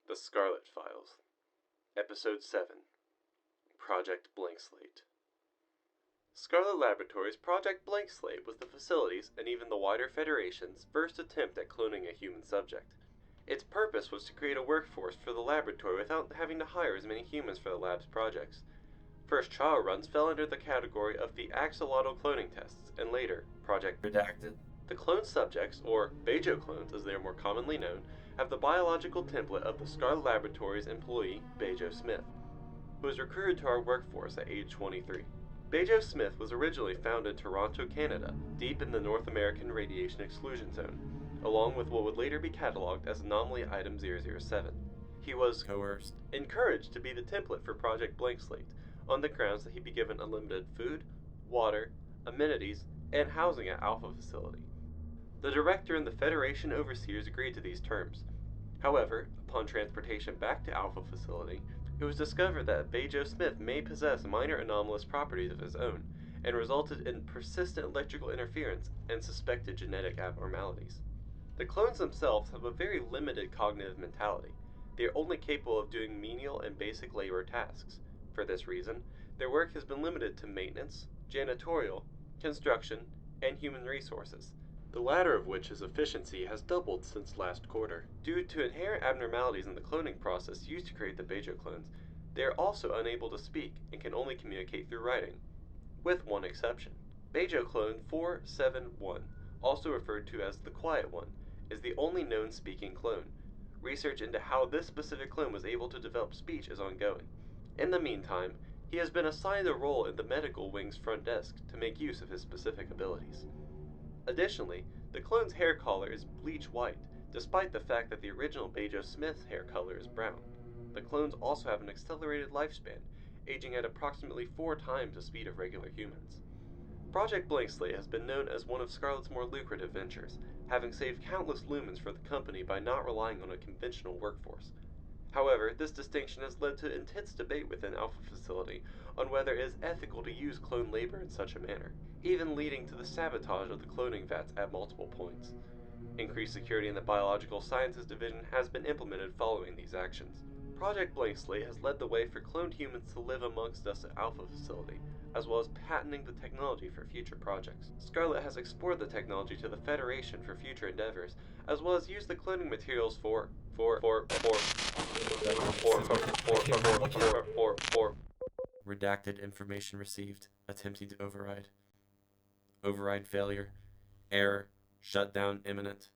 The Scarlett Files, Episode 7, Project Blank Slate. Scarlett Laboratories' Project Blank Slate was the facility's, and even the wider Federation's, first attempt at cloning a human subject. Its purpose was to create a workforce for the laboratory without having to hire as many humans for the lab's projects. First trial runs fell under the category of the axolotl cloning tests, and later, Project Redacted. The cloned subjects, or Bejo clones as they are more commonly known, have the biological template of the Scarlett Laboratories employee, Bejo Smith, who was recruited to our workforce at age 23. Bejo Smith was originally found in Toronto, Canada, deep in the North American Radiation Exclusion Zone, along with what would later be cataloged as Anomaly Item 007. He was encouraged to be the template for Project Blank Slate, on the grounds that he'd be given unlimited food, water, amenities, and housing at Alpha Facility. The director and the Federation overseers agreed to these terms. However, upon transportation back to Alpha Facility, it was discovered that Bejo Smith may possess minor anomalous properties of his own, and resulted in persistent electrical interference and suspected genetic abnormalities. The clones themselves have a very limited cognitive mentality. They are only capable of doing menial and basic labor tasks. For this reason, their work has been limited to maintenance, janitorial, construction, and human resources, the latter of which his efficiency has doubled since last quarter. Due to inherent abnormalities in the cloning process used to create the Bejo clones, they are also unable to speak and can only communicate through writing, with one exception. Bejo clone 471, also referred to as the Quiet One, is the only known speaking clone. Research into how this specific clone was able to develop speech is ongoing. In the meantime, he has been assigned a role in the medical wing's front desk to make use of his specific abilities. Additionally, the clone's hair color is bleach white, despite the fact that the original Bejo Smith's hair color is brown. The clones also have an accelerated lifespan, aging at approximately 4 times the speed of regular humans. Project Blank Slate has been known as one of Scarlett's more lucrative ventures, having saved countless lumens for the company by not relying on a conventional workforce. However, this distinction has led to intense debate within Alpha Facility on whether it is ethical to use clone labor in such a manner, even leading to the sabotage of the cloning vats at multiple points. Increased security in the Biological Sciences Division has been implemented following these actions. Project Blank Slate has led the way for cloned humans to live amongst us at Alpha Facility, as well as patenting the technology for future projects. Scarlett has explored the technology to the Federation for future endeavors, as well as used the cloning materials for redacted information received, attempting to override. Override failure. Error. Shutdown imminent.